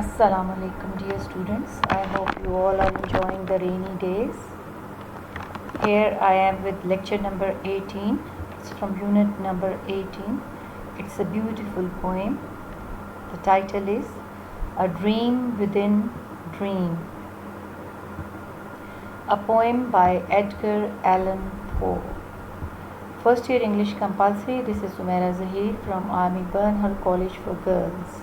Assalamu alaikum, dear students. I hope you all are enjoying the rainy days. Here I am with lecture number 18. It's from unit number 18. It's a beautiful poem. The title is A Dream Within Dream. A poem by Edgar Allan Poe. First year English compulsory. This is Sumaira Zahir from Army Burnhall College for Girls.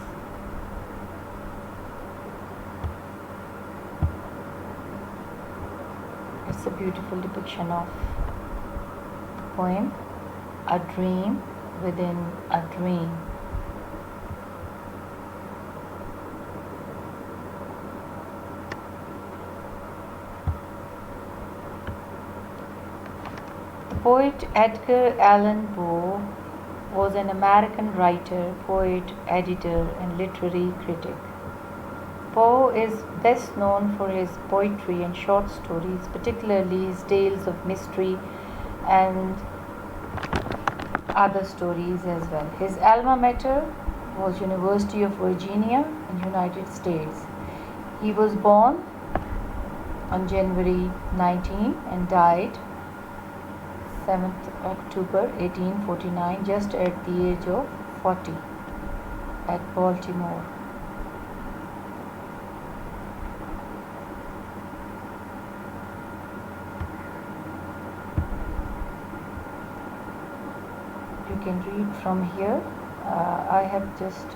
It's a beautiful depiction of the poem A Dream Within a Dream. The poet Edgar Allan Poe was an American writer, poet, editor, and literary critic. Poe is best known for his poetry and short stories, particularly his tales of mystery and other stories as well. His alma mater was University of Virginia in United States. He was born on January 19 and died 7th October 1849, just at the age of 40 at Baltimore. You can read from here. I have just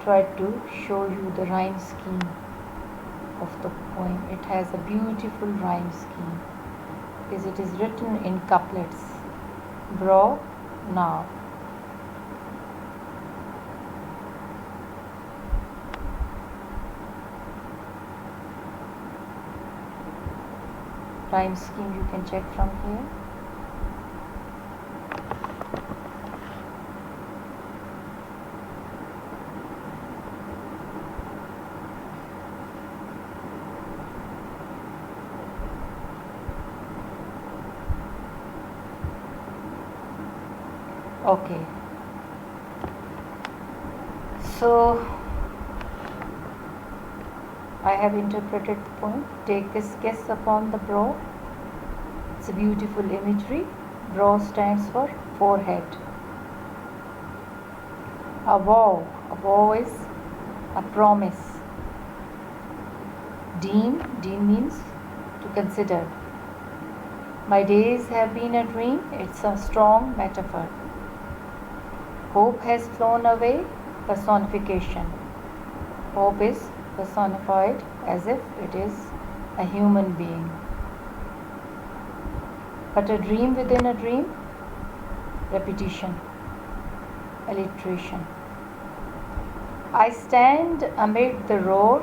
tried to show you the rhyme scheme of the poem. It has a beautiful rhyme scheme because it is written in couplets. Bro, now. Rhyme scheme you can check from here. Okay, so I have interpreted the poem. Take this guess upon the brow. It's a beautiful imagery. Brow stands for forehead. A vow is a promise. Deem means to consider. My days have been a dream. It's a strong metaphor. Hope has flown away, personification. Hope is personified as if it is a human being. But a dream within a dream, repetition, alliteration. I stand amid the roar,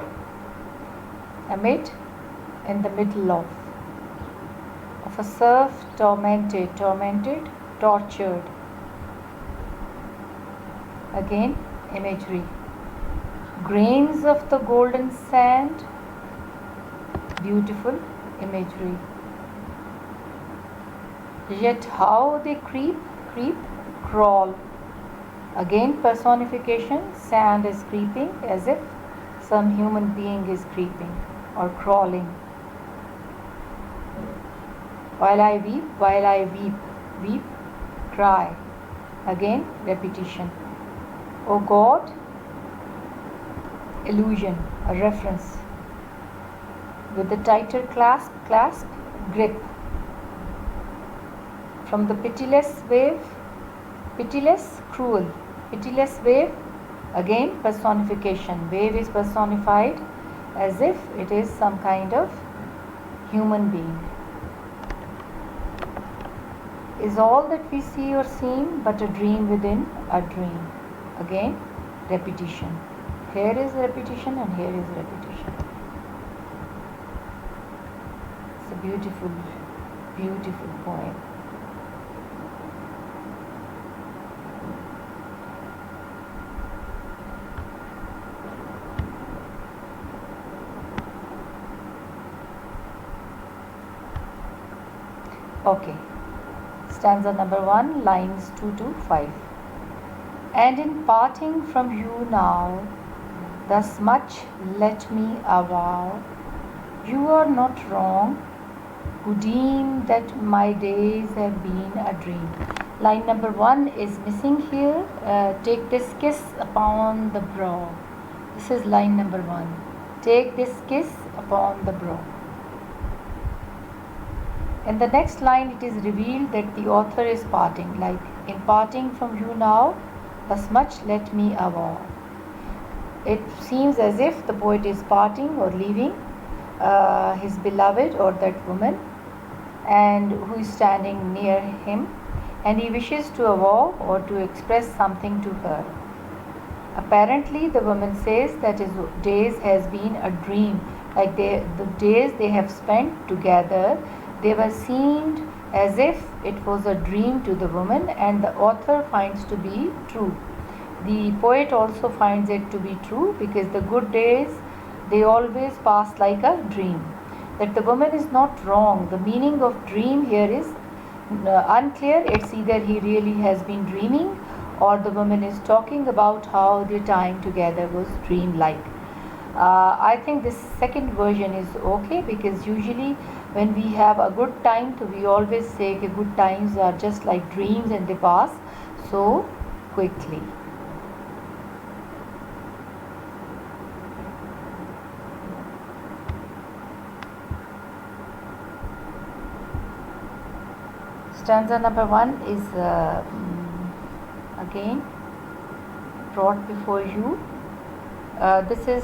amid, in the middle of a surf tormented, tortured. Again, imagery. Grains of the golden sand, beautiful imagery. Yet how they creep, crawl. Again, personification. Sand is creeping as if some human being is creeping or crawling. While I weep, cry. Again, repetition. O God, illusion, a reference. With the tighter clasp, grip. From the pitiless wave, pitiless, cruel. Pitiless wave, again personification. Wave is personified as if it is some kind of human being. Is all that we see or seem but a dream within a dream? Again, repetition. Here is repetition and here is repetition. It's a beautiful, beautiful poem. Okay. Stanza number 1, lines 2 to 5. And in parting from you now, thus much let me avow. You are not wrong, who deem that my days have been a dream. Line number 1 is missing here. Take this kiss upon the brow. This is line number 1. Take this kiss upon the brow. In the next line, it is revealed that the author is parting, like, in parting from you now, thus much let me avow. It seems as if the poet is parting or leaving his beloved or that woman, and who is standing near him, and he wishes to avow or to express something to her. Apparently, the woman says that his days has been a dream, like the days they have spent together, they were seemed as if it was a dream to the woman, and the author finds to be true. The poet also finds it to be true, because the good days, they always pass like a dream. That the woman is not wrong. The meaning of dream here is unclear. It's either he really has been dreaming, or the woman is talking about how their time together was dream-like. I think this second version is okay, because usually when we have a good time, so we always say that good times are just like dreams and they pass so quickly. Stanza number 1 is again brought before you. This is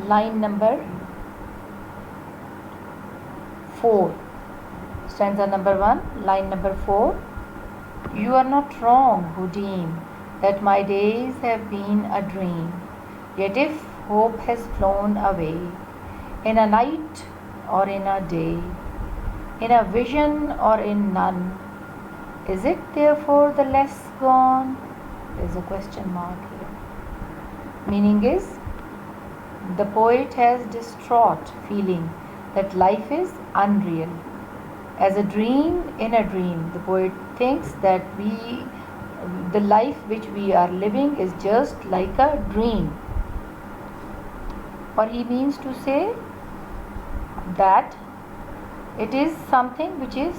line number 4. Stanza number 1, line number 4. You are not wrong who deem that my days have been a dream, yet if hope has flown away, in a night or in a day, in a vision or in none, is it therefore the less gone? There's a question mark here. Meaning is, the poet has distraught feeling that life is unreal. As a dream in a dream, the poet thinks that the life which we are living is just like a dream. Or he means to say that it is something which is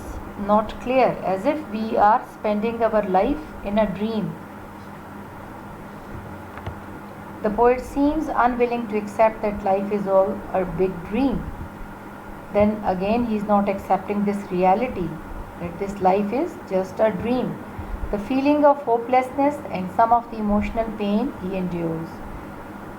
not clear, as if we are spending our life in a dream. The poet seems unwilling to accept that life is all a big dream. Then again, he is not accepting this reality, that this life is just a dream. The feeling of hopelessness and some of the emotional pain he endures.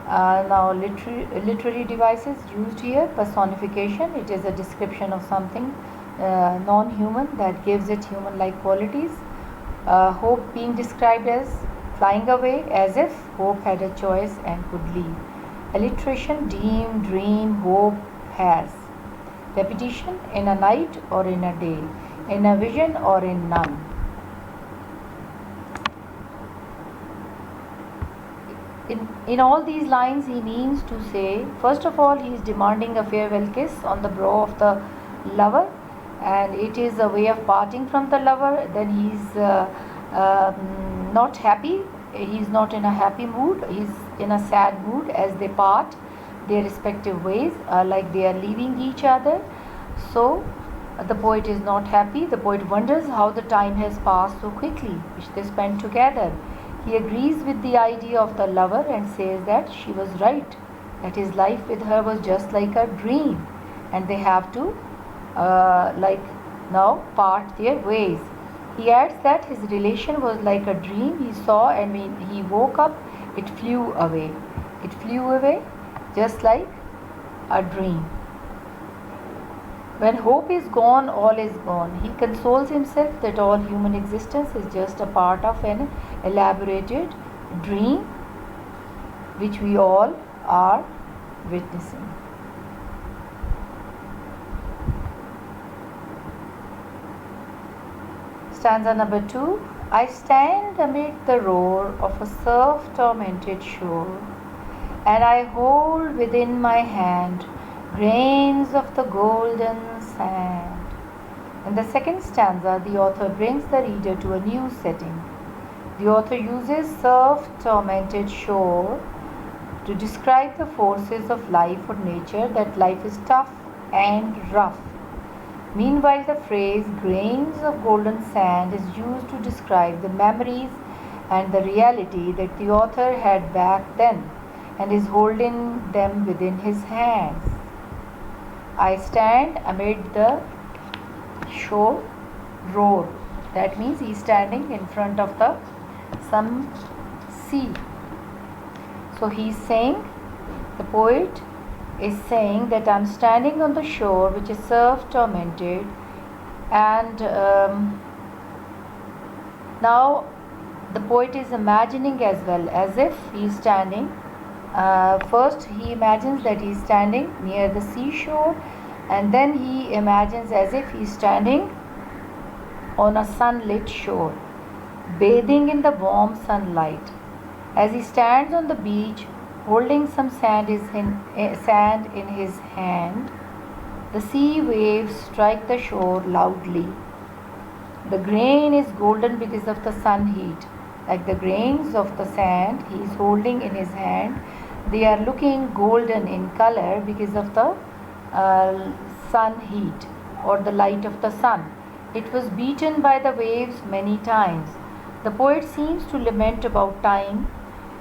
Now, literary devices used here, personification. It is a description of something non-human that gives it human-like qualities. Hope being described as flying away, as if hope had a choice and could leave. Alliteration, deem, dream, hope, has. Repetition, in a night or in a day, in a vision or in none. In all these lines, he means to say, first of all, he is demanding a farewell kiss on the brow of the lover, and it is a way of parting from the lover. Then he is not happy, he is not in a happy mood, he is in a sad mood as they part their respective ways, like they are leaving each other. So the poet is not happy. The poet wonders how the time has passed so quickly, which they spent together. He agrees with the idea of the lover and says that she was right, that his life with her was just like a dream, and they have to now part their ways. He adds that his relation was like a dream he saw, and when he woke up, it flew away. It flew away just like a dream. When hope is gone, all is gone. He consoles himself that all human existence is just a part of an elaborated dream which we all are witnessing. Stanza number 2. I stand amid the roar of a surf-tormented shore, and I hold within my hand grains of the golden sand. In the second stanza, the author brings the reader to a new setting. The author uses surf-tormented shore to describe the forces of life or nature, that life is tough and rough. Meanwhile, the phrase grains of golden sand is used to describe the memories and the reality that the author had back then and is holding them within his hands. I stand amid the shore roar. That means he's standing in front of some sea. So he's saying, the poet is saying that I'm standing on the shore which is surf tormented, and now the poet is imagining as well, as if he's standing. First he imagines that he's standing near the seashore, and then he imagines as if he's standing on a sunlit shore, bathing in the warm sunlight. As he stands on the beach, holding some sand in his hand, the sea waves strike the shore loudly. The grain is golden because of the sun heat. Like the grains of the sand he is holding in his hand, they are looking golden in color because of the sun heat or the light of the sun. It was beaten by the waves many times. The poet seems to lament about time,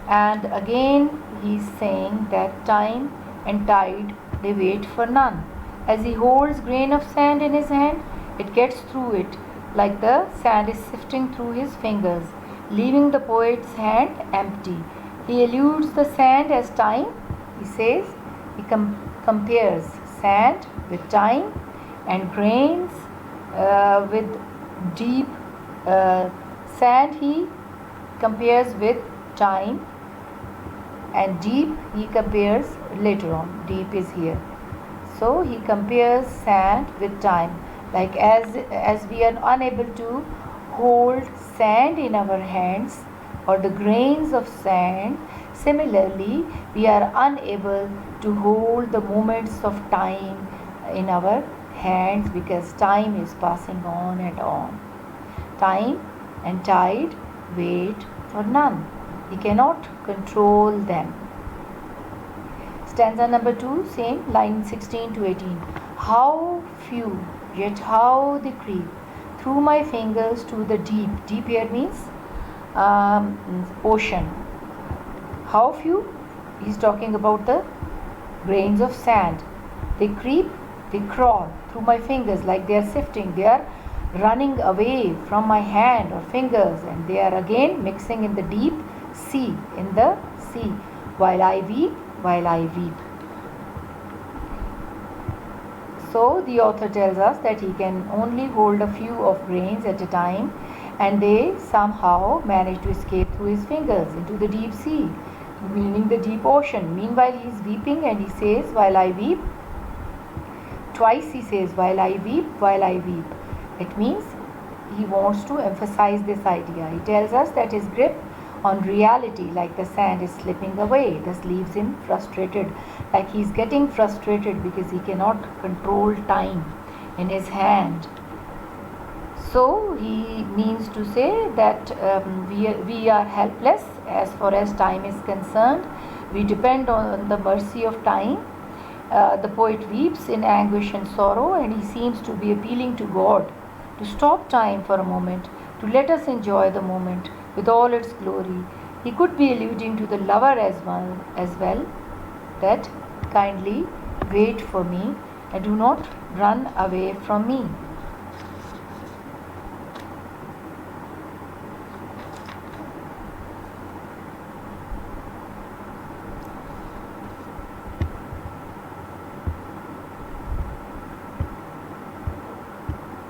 and again he is saying that time and tide, they wait for none. As he holds grain of sand in his hand, it gets through it like the sand is sifting through his fingers, leaving the poet's hand empty. He alludes the sand as time. He says he compares sand with time and grains with deep sand he compares with time, and deep he compares later on. Deep is here. So he compares sand with time. Like as we are unable to hold sand in our hands or the grains of sand, similarly we are unable to hold the moments of time in our hands, because time is passing on and on. Time and tide wait for none. He cannot control them. Stanza number 2, same, line 16 to 18. How few, yet how they creep through my fingers to the deep. Deep here means ocean. How few? He's talking about the grains of sand. They creep, they crawl through my fingers like they are sifting. They are running away from my hand or fingers, and they are again mixing in the deep sea, in the sea, while I weep, while I weep. So the author tells us that he can only hold a few of grains at a time, and they somehow manage to escape through his fingers into the deep sea, meaning the deep ocean. Meanwhile he is weeping, and he says, while I weep. Twice he says, while I weep, while I weep. It means he wants to emphasize this idea. He tells us that his grip on reality, like the sand, is slipping away. This leaves him frustrated, like he's getting frustrated because he cannot control time in his hand. So he means to say that we are helpless as far as time is concerned. We depend on the mercy of time. The poet weeps in anguish and sorrow, and he seems to be appealing to God to stop time for a moment, to let us enjoy the moment with all its glory. He could be alluding to the lover as well, that kindly wait for me and do not run away from me.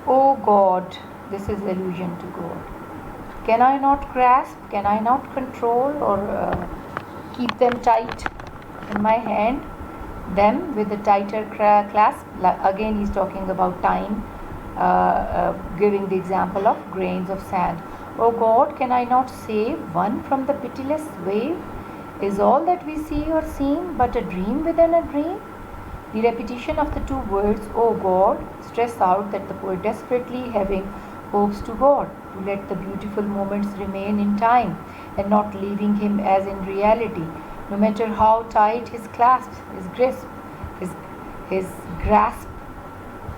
Oh God, this is allusion to God. Can I not grasp? Can I not control or keep them tight in my hand? Them with a tighter clasp. Again, he's talking about time, giving the example of grains of sand. Oh God, can I not save one from the pitiless wave? Is all that we see or seem but a dream within a dream? The repetition of the two words, oh God, stress out that the poet, desperately having hopes to God to let the beautiful moments remain in time and not leaving him as in reality, no matter how tight his clasp, his grasp, his, his grasp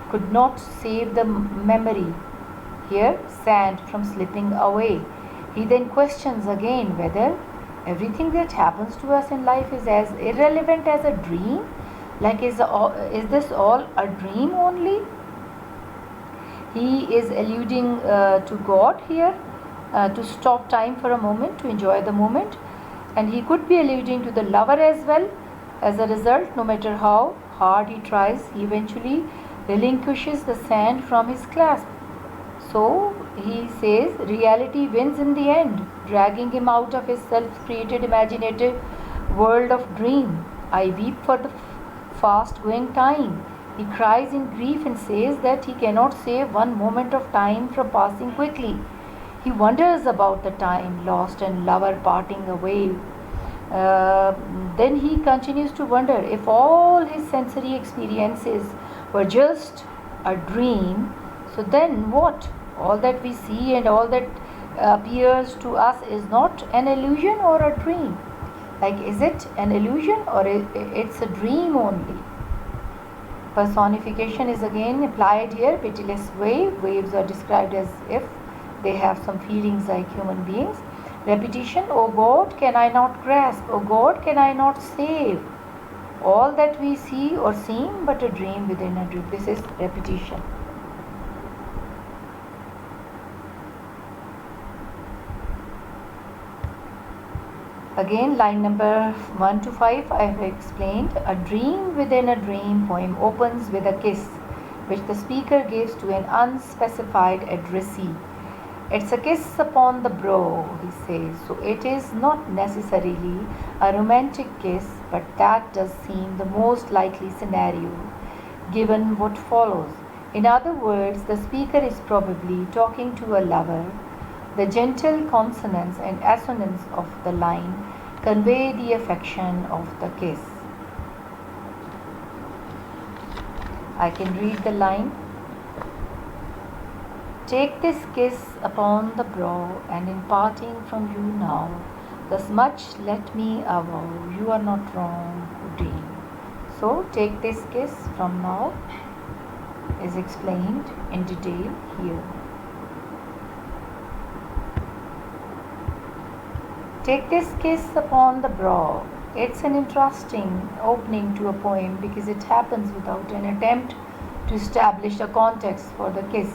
could not save the memory here sand from slipping away. He then questions again whether everything that happens to us in life is as irrelevant as a dream. Like, is this all a dream only? He is alluding to God here, to stop time for a moment, to enjoy the moment. And he could be alluding to the lover as well. As a result, no matter how hard he tries, he eventually relinquishes the sand from his clasp. So he says reality wins in the end, dragging him out of his self-created imaginative world of dream. I weep for the fast going time. He cries in grief and says that he cannot save one moment of time from passing quickly. He wonders about the time lost and lover parting away. Then he continues to wonder if all his sensory experiences were just a dream. So then what? All that we see and all that appears to us is not an illusion or a dream. Like, is it an illusion or it's a dream only? Personification is again applied here. Pitiless wave. Waves are described as if they have some feelings like human beings. Repetition. Oh God, can I not grasp? Oh God, can I not save? All that we see or seem but a dream within a dream. This is repetition. Again, line number 1 to 5, I have explained. A dream within a dream poem opens with a kiss, which the speaker gives to an unspecified addressee. It's a kiss upon the brow, he says. So it is not necessarily a romantic kiss, but that does seem the most likely scenario, given what follows. In other words, the speaker is probably talking to a lover. The gentle consonants and assonance of the line convey the affection of the kiss. I can read the line. Take this kiss upon the brow, and in parting from you now, thus much let me avow, you are not wrong who dream. So, take this kiss from now is explained in detail here. Take this kiss upon the brow. It's an interesting opening to a poem because it happens without an attempt to establish a context for the kiss.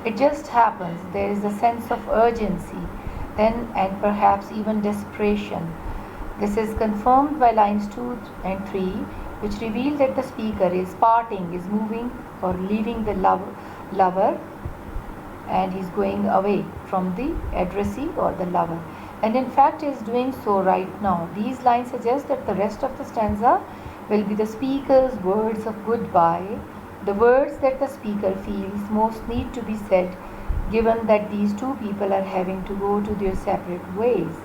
It just happens. There is a sense of urgency, then, and perhaps even desperation. This is confirmed by lines 2 and 3, which reveal that the speaker is parting, is moving or leaving the lover, and he's going away from the addressee or the lover. And in fact is doing so right now. These lines suggest that the rest of the stanza will be the speaker's words of goodbye, the words that the speaker feels most need to be said, given that these two people are having to go to their separate ways.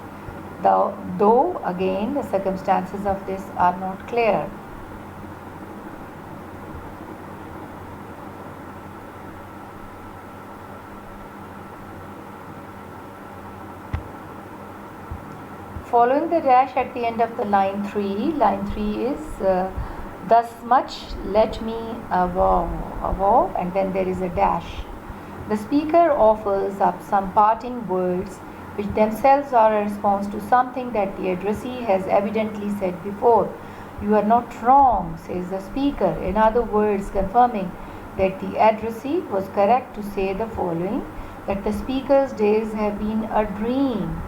Though again, the circumstances of this are not clear. Following the dash at the end of the line 3 is thus much let me avow, and then there is a dash. The speaker offers up some parting words which themselves are a response to something that the addressee has evidently said before. You are not wrong, says the speaker, in other words confirming that the addressee was correct to say the following, that the speaker's days have been a dream.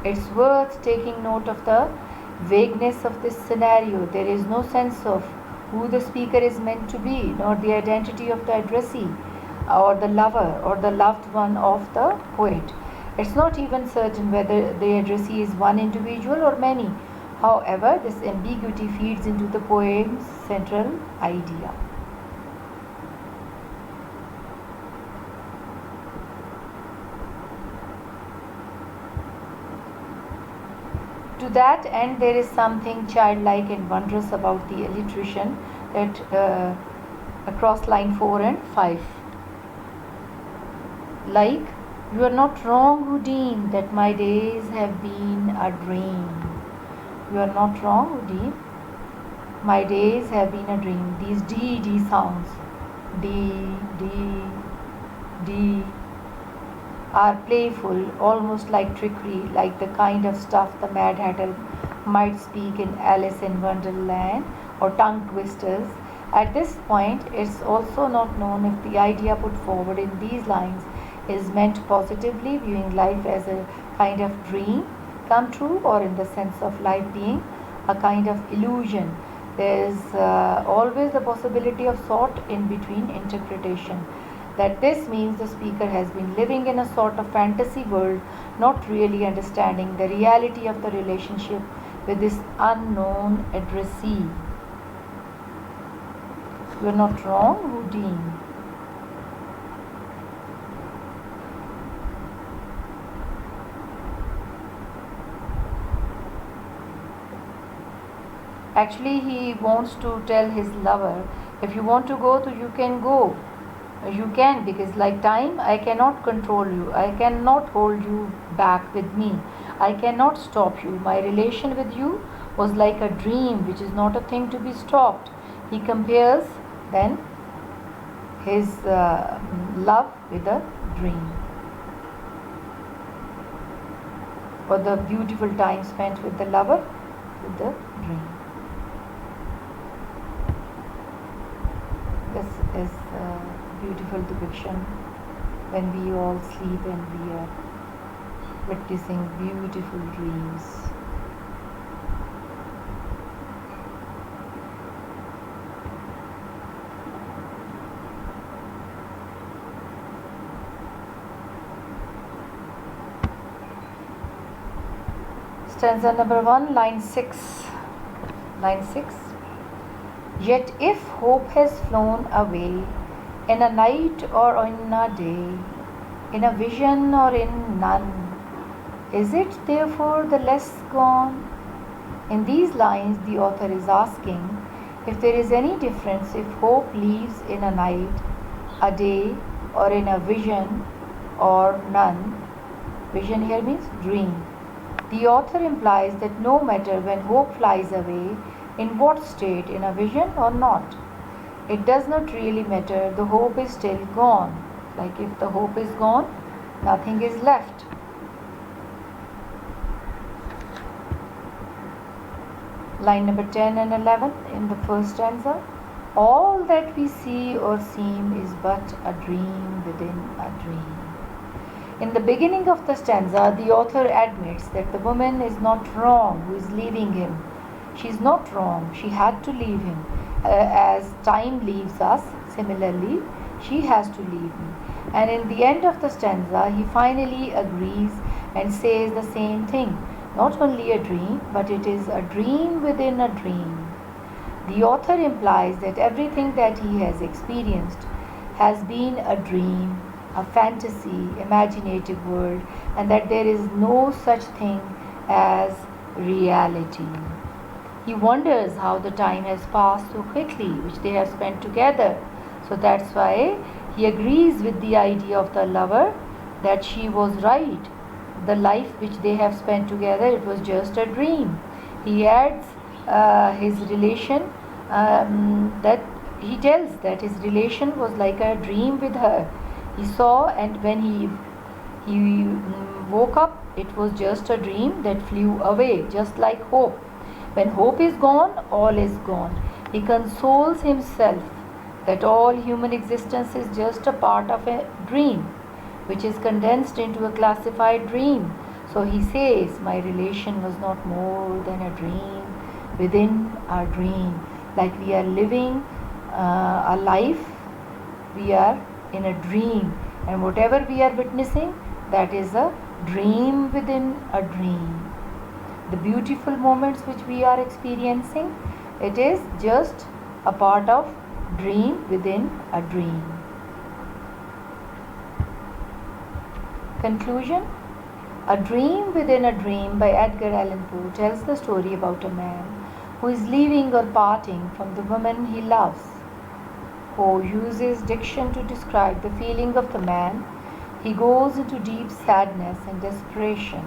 It's worth taking note of the vagueness of this scenario. There is no sense of who the speaker is meant to be, nor the identity of the addressee or the lover or the loved one of the poet. It's not even certain whether the addressee is one individual or many. However, this ambiguity feeds into the poem's central idea. To that end, there is something childlike and wondrous about the alliteration that across line 4 and 5. like, you are not wrong who deem that my days have been a dream. You are not wrong who deem my days have been a dream. These D sounds, D, D, D, are playful, almost like trickery, like the kind of stuff the Mad Hatter might speak in Alice in Wonderland, or tongue twisters. At this point, it's also not known if the idea put forward in these lines is meant positively, viewing life as a kind of dream come true, or in the sense of life being a kind of illusion. There is always the possibility of sort in between interpretation. That this means the speaker has been living in a sort of fantasy world, not really understanding the reality of the relationship with this unknown addressee. You are not wrong, Houdin. Actually, he wants to tell his lover, if you want to go, so you can go. You can, because like time, I cannot control you. I cannot hold you back with me. I cannot stop you. My relation with you was like a dream, which is not a thing to be stopped. He compares then his love with a dream, or the beautiful time spent with the lover with the dream. This is a beautiful depiction when we all sleep and we are witnessing beautiful dreams. Stanza number 1, line 6. Line 6. Yet if hope has flown away in a night or in a day, in a vision or in none, is it therefore the less gone? In these lines, the author is asking if there is any difference if hope leaves in a night, a day, or in a vision or none. Vision here means dream. The author implies that no matter when hope flies away, in what state, in a vision or not, it does not really matter, the hope is still gone. Like if the hope is gone, nothing is left. Line number 10 and 11 in the first stanza. All that we see or seem is but a dream within a dream. In the beginning of the stanza, the author admits that the woman is not wrong who is leaving him. She is not wrong. She had to leave him. As time leaves us, similarly, she has to leave me. And in the end of the stanza, he finally agrees and says the same thing. Not only a dream, but it is a dream within a dream. The author implies that everything that he has experienced has been a dream, a fantasy, imaginative world, and that there is no such thing as reality. He wonders how the time has passed so quickly, which they have spent together. So that's why he agrees with the idea of the lover that she was right. The life which they have spent together, it was just a dream. He adds his relation, that he tells that his relation was like a dream with her. He saw, and when he woke up, it was just a dream that flew away, just like hope. When hope is gone, all is gone. He consoles himself that all human existence is just a part of a dream, which is condensed into a classified dream. So he says, my relation was not more than a dream within our dream. Like we are living a life, we are in a dream, and whatever we are witnessing, that is a dream within a dream. The beautiful moments which we are experiencing, it is just a part of dream within a dream. Conclusion. A Dream Within a Dream by Edgar Allan Poe tells the story about a man who is leaving or parting from the woman he loves. Poe uses diction to describe the feeling of the man He goes into deep sadness and desperation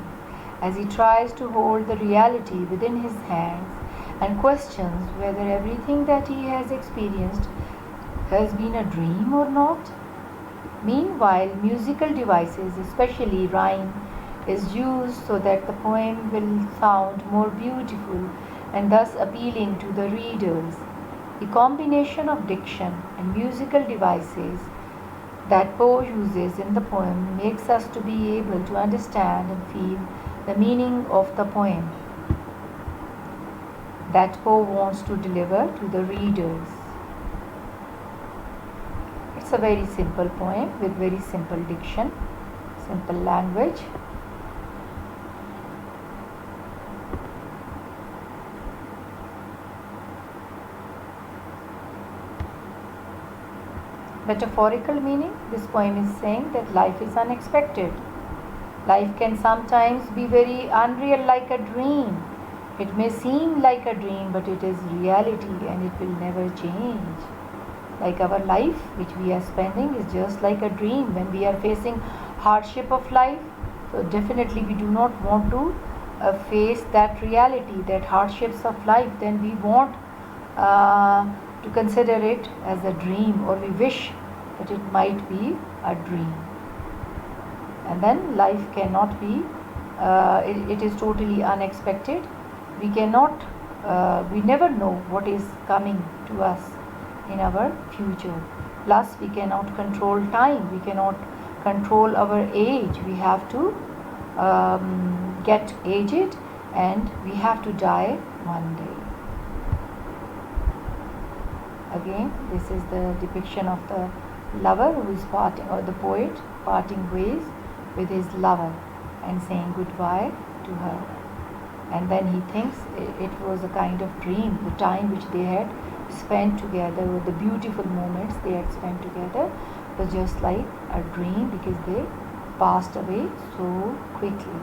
as he tries to hold the reality within his hands and questions whether everything that he has experienced has been a dream or not. Meanwhile, musical devices, especially rhyme, is used so that the poem will sound more beautiful and thus appealing to the readers. The combination of diction and musical devices that Poe uses in the poem makes us to be able to understand and feel the meaning of the poem that Poe wants to deliver to the readers. It's a very simple poem with very simple diction, simple language. Metaphorical meaning, this poem is saying that life is unexpected. Life can sometimes be very unreal, like a dream. It may seem like a dream, but it is reality and it will never change. Like our life, which we are spending, is just like a dream when we are facing hardship of life. So definitely we do not want to face that reality, that hardships of life. Then we want to consider it as a dream, or we wish that it might be a dream. And then life cannot be, it is totally unexpected. We never know what is coming to us in our future. Plus, we cannot control time, we cannot control our age. We have to get aged and we have to die one day. Again, this is the depiction of the lover who is parting, or the poet parting ways with his lover and saying goodbye to her. And then he thinks it was a kind of dream, the time which they had spent together, or the beautiful moments they had spent together, was just like a dream because they passed away so quickly.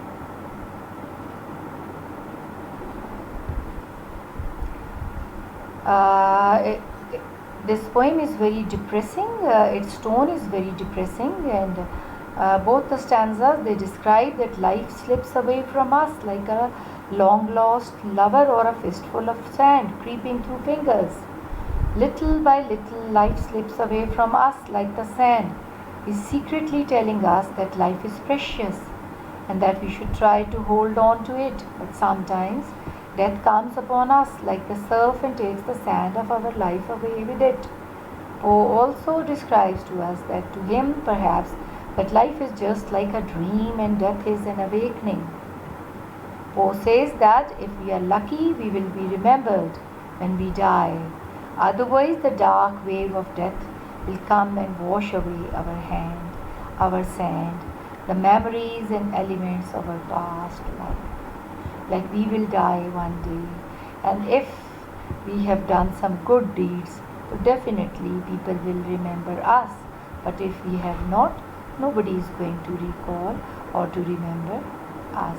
This poem is very depressing, its tone is very depressing, and both the stanzas, they describe that life slips away from us like a long lost lover or a fistful of sand creeping through fingers. Little by little, life slips away from us like the sand is secretly telling us that life is precious and that we should try to hold on to it. But sometimes death comes upon us like the surf and takes the sand of our life away with it. Poe also describes to us that to him, perhaps, that life is just like a dream and death is an awakening. Poe says that if we are lucky, we will be remembered when we die. Otherwise, the dark wave of death will come and wash away our hand, our sand, the memories and elements of our past life. Like we will die one day, and if we have done some good deeds, so definitely people will remember us. But if we have not, nobody is going to recall or to remember us.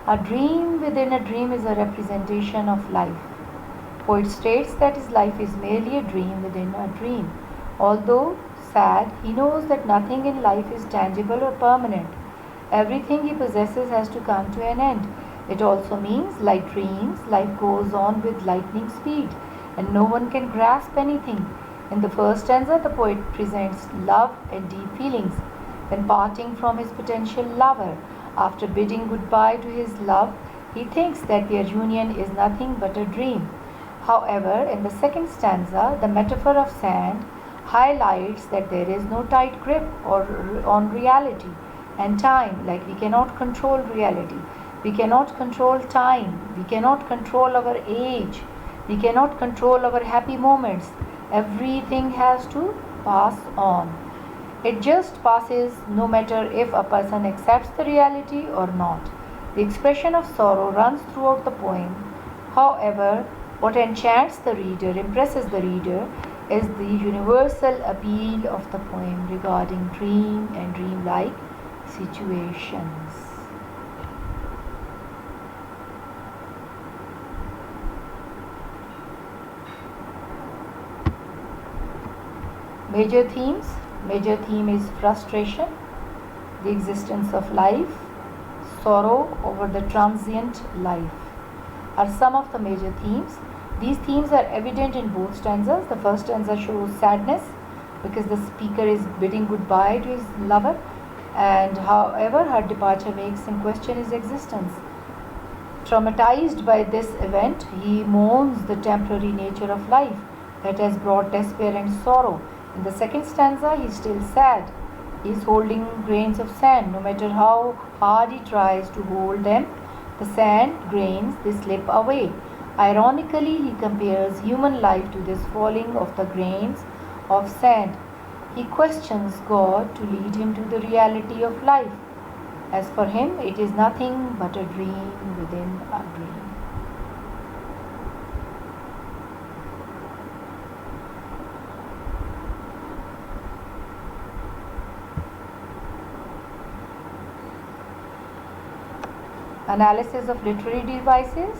A dream within a dream is a representation of life. Poet states that his life is merely a dream within a dream. Although sad, he knows that nothing in life is tangible or permanent. Everything he possesses has to come to an end. It also means, like dreams, life goes on with lightning speed, and no one can grasp anything. In the first stanza, the poet presents love and deep feelings. When parting from his potential lover, after bidding goodbye to his love, he thinks that their union is nothing but a dream. However, in the second stanza, the metaphor of sand highlights that there is no tight grip on reality and time. Like we cannot control reality, we cannot control time, we cannot control our age, we cannot control our happy moments. Everything has to pass on. It just passes no matter if a person accepts the reality or not. The expression of sorrow runs throughout the poem. However, what enchants the reader, impresses the reader, is the universal appeal of the poem regarding dream and dreamlike situations. Major themes. Major theme is frustration, the existence of life, sorrow over the transient life are some of the major themes. These themes are evident in both stanzas. The first stanza shows sadness because the speaker is bidding goodbye to his lover, and however her departure makes him question his existence. Traumatized by this event, he mourns the temporary nature of life that has brought despair and sorrow. In the second stanza, he is still sad. He is holding grains of sand. No matter how hard he tries to hold them, the sand grains, they slip away. Ironically, he compares human life to this falling of the grains of sand. He questions God to lead him to the reality of life. As for him, it is nothing but a dream within a dream. Analysis of literary devices.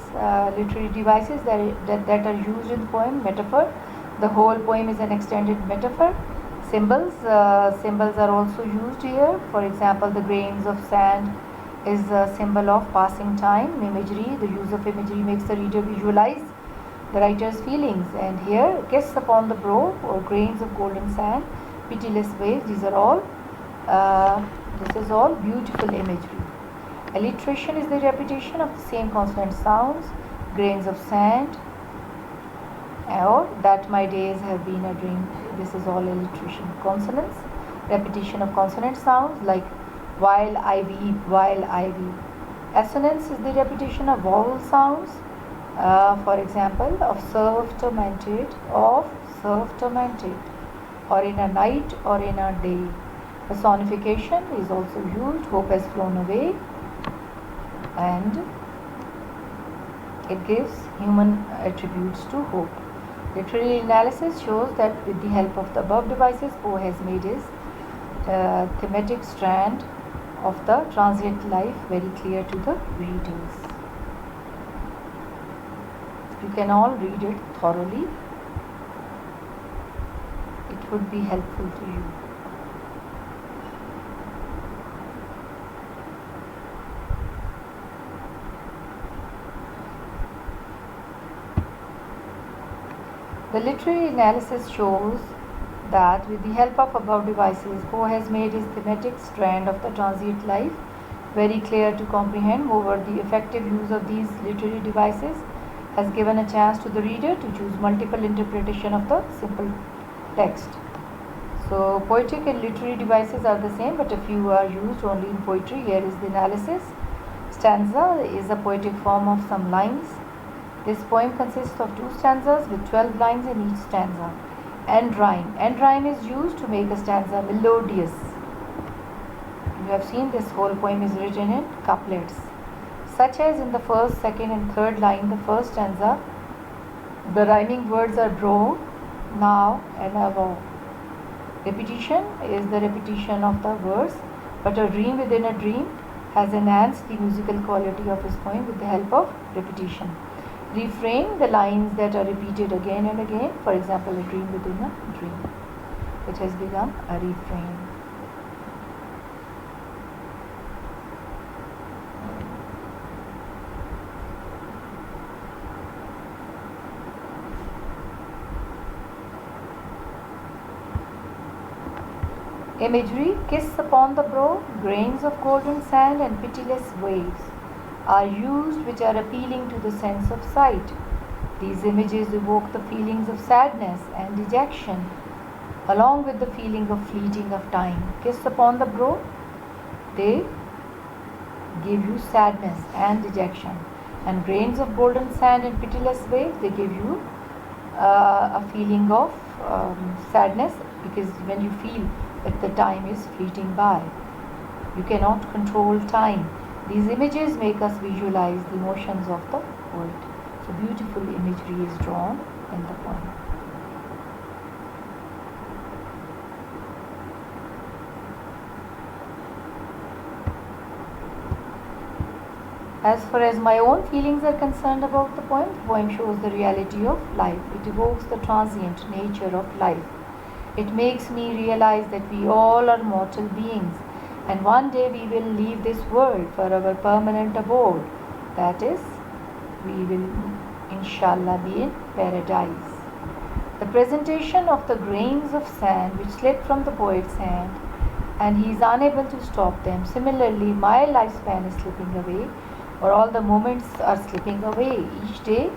Literary devices that are used in the poem. Metaphor. The whole poem is an extended metaphor. Symbols. Symbols are also used here. For example, the grains of sand is a symbol of passing time. Imagery. The use of imagery makes the reader visualize the writer's feelings. And here, kiss upon the brow or grains of golden sand, pitiless waves. These are all. This is all beautiful imagery. Alliteration is the repetition of the same consonant sounds. Grains of sand, or that my days have been a dream. This is all alliteration. Consonants, repetition of consonant sounds like while I weep, while I weep. Assonance is the repetition of vowel sounds. For example, of surf tormented, or in a night or in a day. Personification is also used. Hope has flown away, and it gives human attributes to hope. Literary analysis shows that with the help of the above devices, Poe has made his thematic strand of the transient life very clear to the readers. You can all read it thoroughly. It would be helpful to you. The literary analysis shows that with the help of above devices, Poe has made his thematic strand of the transient life very clear to comprehend. Moreover, the effective use of these literary devices has given a chance to the reader to choose multiple interpretation of the simple text. So, poetic and literary devices are the same, but a few are used only in poetry. Here is the analysis. Stanza is a poetic form of some lines. This poem consists of 2 stanzas with 12 lines in each stanza. End rhyme. End rhyme is used to make a stanza melodious. You have seen this whole poem is written in couplets. Such as in the first, second and third line, the first stanza, the rhyming words are drawn, now and above. Repetition is the repetition of the verse, but a dream within a dream has enhanced the musical quality of his poem with the help of repetition. Refrain, the lines that are repeated again and again. For example, a dream within a dream. It has become a refrain. Imagery, kiss upon the brow, grains of golden sand and pitiless waves are used which are appealing to the sense of sight. These images evoke the feelings of sadness and dejection along with the feeling of fleeting of time. Kiss upon the brow, they give you sadness and dejection, and grains of golden sand and pitiless waves, they give you a feeling of sadness, because when you feel that the time is fleeting by, you cannot control time. These images make us visualize the emotions of the poet. So beautiful imagery is drawn in the poem. As far as my own feelings are concerned about the poem shows the reality of life. It evokes the transient nature of life. It makes me realize that we all are mortal beings, and one day we will leave this world for our permanent abode. That is, we will inshallah be in paradise. The presentation of the grains of sand which slip from the poet's hand, and he is unable to stop them. Similarly, my lifespan is slipping away, or all the moments are slipping away each day.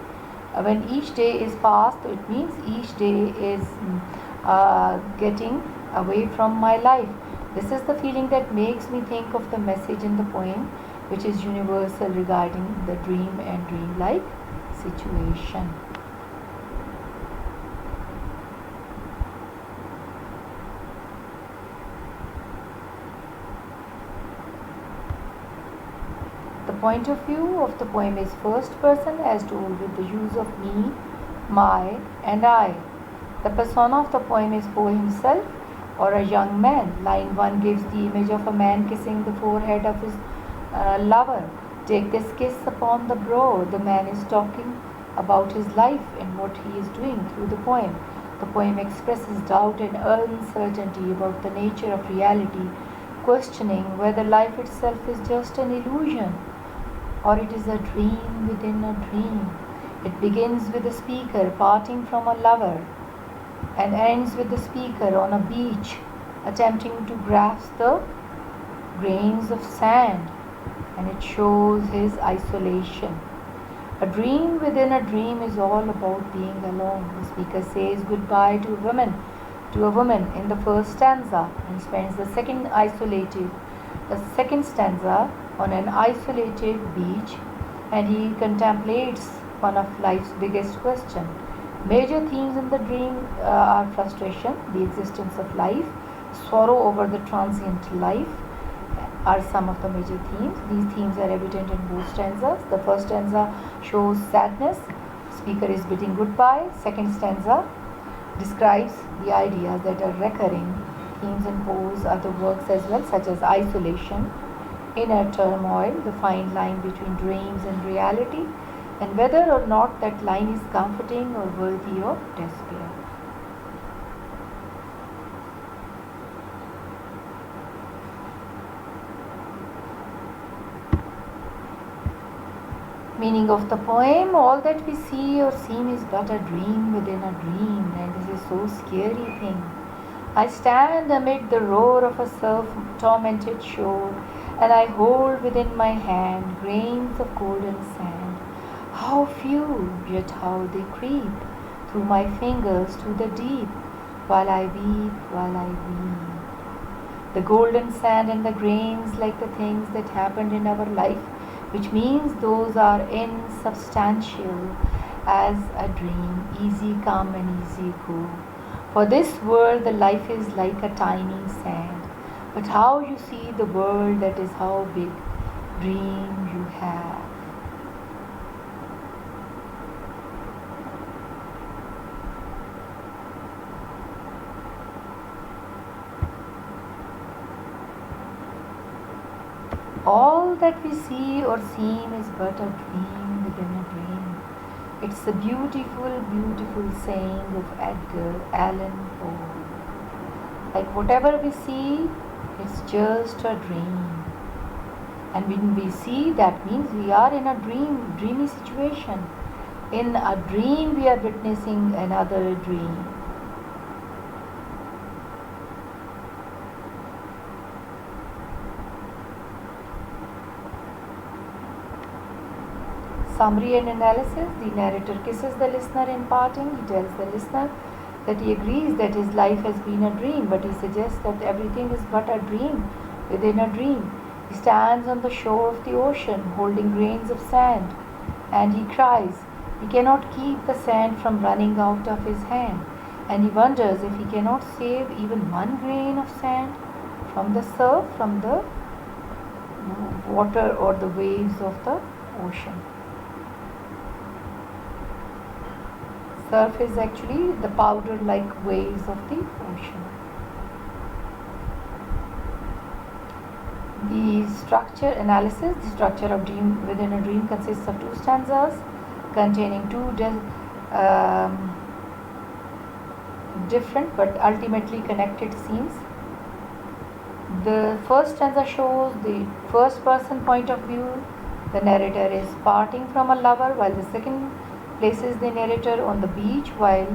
When each day is passed, it means each day is getting away from my life. This is the feeling that makes me think of the message in the poem, which is universal regarding the dream and dreamlike situation. The point of view of the poem is first person as told with the use of me, my, and I. The persona of the poem is Poe himself or a young man. Line 1 gives the image of a man kissing the forehead of his lover. Take this kiss upon the brow. The man is talking about his life and what he is doing through the poem. The poem expresses doubt and uncertainty about the nature of reality, questioning whether life itself is just an illusion or it is a dream within a dream. It begins with the speaker parting from a lover and ends with the speaker on a beach attempting to grasp the grains of sand, and it shows his isolation. A dream within a dream is all about being alone. The speaker says goodbye to a woman in the first stanza and spends the second stanza on an isolated beach, and he contemplates one of life's biggest questions. Major themes in the dream are frustration, the existence of life, sorrow over the transient life are some of the major themes. These themes are evident in both stanzas. The first stanza shows sadness, speaker is bidding goodbye. Second stanza describes the ideas that are recurring. Themes in Poe's other works as well, such as isolation, inner turmoil, the fine line between dreams and reality, and whether or not that line is comforting or worthy of despair. Meaning of the poem: all that we see or seem is but a dream within a dream, and this is so scary thing. I stand amid the roar of a surf-tormented shore, and I hold within my hand grains of golden sand. How few, yet how they creep through my fingers to the deep, while I weep, while I weep. The golden sand and the grains, like the things that happened in our life, which means those are insubstantial as a dream, easy come and easy go. For this world, the life is like a tiny sand, but how you see the world, that is how big dream you have. All that we see or seem is but a dream within a dream. It's a beautiful, beautiful saying of Edgar Allan Poe. Like whatever we see, it's just a dream. And when we see, that means we are in a dreamy situation. In a dream, we are witnessing another dream. Summary and analysis. The narrator kisses the listener in parting. He tells the listener that he agrees that his life has been a dream, but he suggests that everything is but a dream within a dream. He stands on the shore of the ocean holding grains of sand, and he cries. He cannot keep the sand from running out of his hand, and he wonders if he cannot save even one grain of sand from the surf, from the water or the waves of the ocean. Surf is actually the powder-like waves of the ocean. The structure analysis. The structure of dream within a dream consists of two stanzas containing two different but ultimately connected scenes. The first stanza shows the first person point of view. The narrator is parting from a lover, while the second places the narrator on the beach while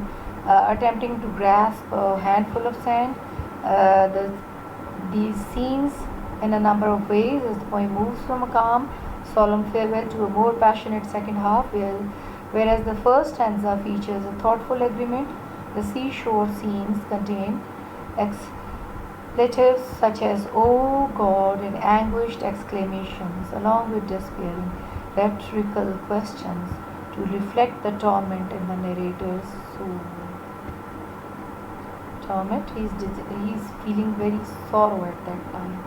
attempting to grasp a handful of sand. These scenes in a number of ways as the poem moves from a calm, solemn farewell to a more passionate second half, whereas the first stanza features a thoughtful agreement. The seashore scenes contain expletives such as "Oh God" and anguished exclamations, along with despairing rhetorical questions to reflect the torment in the narrator's soul. Torment, he's feeling very sorrow at that time.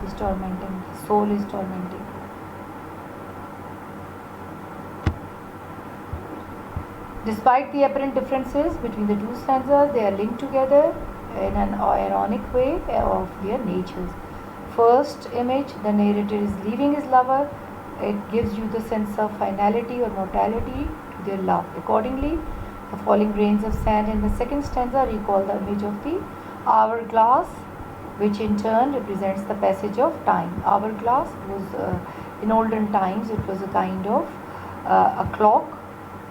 He's tormenting, his soul is tormenting. Despite the apparent differences between the two stanzas, they are linked together in an ironic way of their natures. First image, the narrator is leaving his lover. It gives you the sense of finality or mortality to their love. Accordingly, the falling grains of sand in the second stanza recall the image of the hourglass, which in turn represents the passage of time. Hourglass was, in olden times, it was a kind of a clock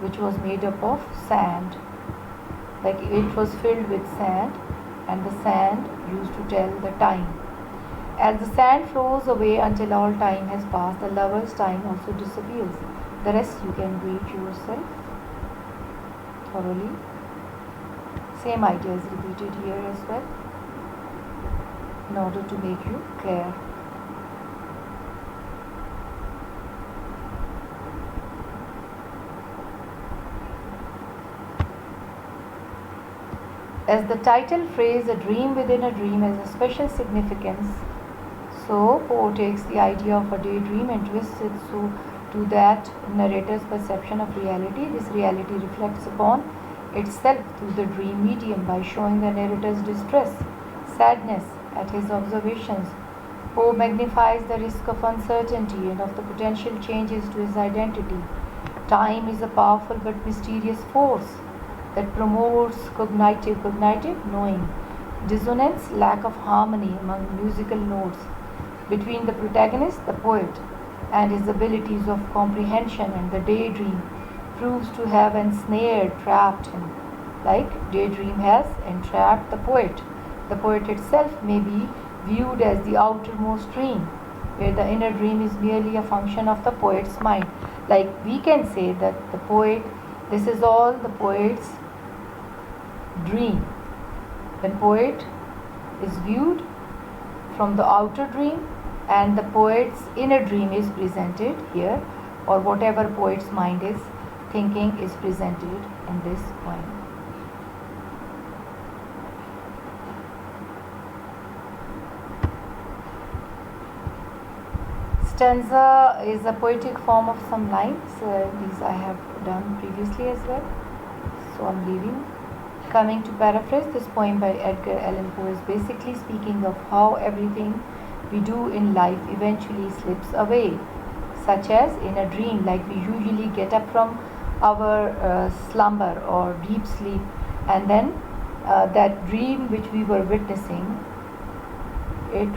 which was made up of sand. Like it was filled with sand, and the sand used to tell the time. As the sand flows away until all time has passed, the lover's time also disappears. The rest you can read yourself thoroughly. Same idea is repeated here as well in order to make you clear. As the title phrase, "A dream within a dream," has a special significance, so Poe takes the idea of a daydream and twists it so to that narrator's perception of reality. This reality reflects upon itself through the dream medium by showing the narrator's distress, sadness at his observations. Poe magnifies the risk of uncertainty and of the potential changes to his identity. Time is a powerful but mysterious force that promotes cognitive knowing, dissonance, lack of harmony among musical notes between the protagonist, the poet, and his abilities of comprehension, and the daydream proves to have ensnared, trapped him, like daydream has entrapped the poet. The poet itself may be viewed as the outermost dream, where the inner dream is merely a function of the poet's mind. Like we can say that the poet, this is all the poet's dream. The poet is viewed from the outer dream, and the poet's inner dream is presented here, or whatever poet's mind is thinking is presented in this poem. Stanza is a poetic form of some lines. These I have done previously as well, so I'm leaving. Coming to paraphrase, this poem by Edgar Allan Poe is basically speaking of how everything we do in life eventually slips away, such as in a dream, like we usually get up from our slumber or deep sleep, and then that dream which we were witnessing, it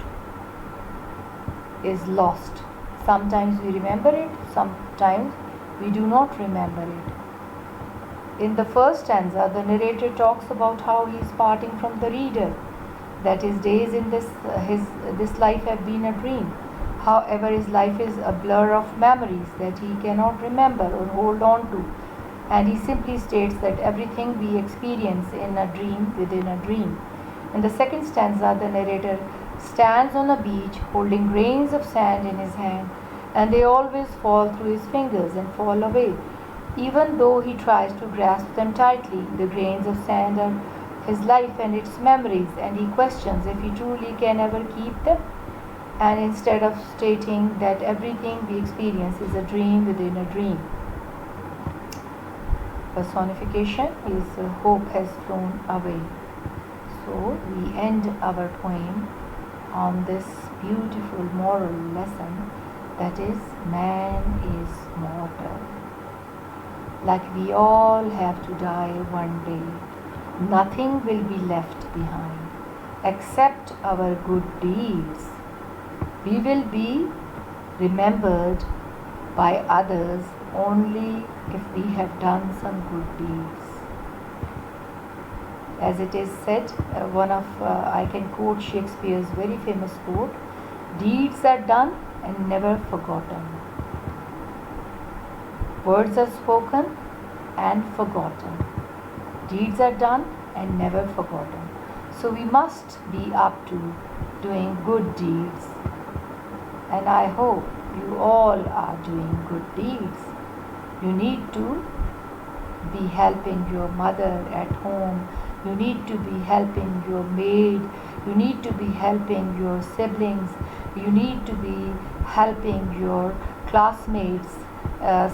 is lost. Sometimes we remember it, sometimes we do not remember it. In the first stanza, the narrator talks about how he is parting from the reader, that his days in this life have been a dream. However, his life is a blur of memories that he cannot remember or hold on to, and he simply states that everything we experience in a dream within a dream. In the second stanza, the narrator stands on a beach holding grains of sand in his hand, and they always fall through his fingers and fall away. Even though he tries to grasp them tightly, the grains of sand are his life and its memories, and he questions if he truly can ever keep them. And instead of stating that everything we experience is a dream within a dream, personification is hope has flown away. So we end our poem on this beautiful moral lesson, that is, man is mortal. Like we all have to die one day. Nothing will be left behind except our good deeds. We will be remembered by others only if we have done some good deeds. As it is said, I can quote Shakespeare's very famous quote: deeds are done and never forgotten. Words are spoken and forgotten. Deeds are done and never forgotten. So we must be up to doing good deeds. And I hope you all are doing good deeds. You need to be helping your mother at home. You need to be helping your maid. You need to be helping your siblings. You need to be helping your classmates.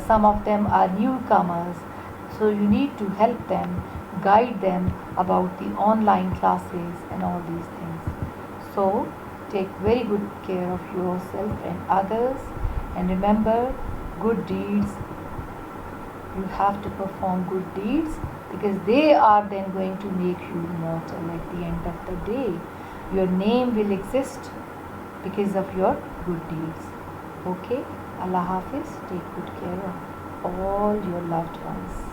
Some of them are newcomers. So you need to help them, guide them about the online classes and all these things. So take very good care of yourself and others, and remember, good deeds, you have to perform good deeds, because they are then going to make you immortal at the end of the day. Your name will exist because of your good deeds. Okay? Allah Hafiz. Take good care of all your loved ones.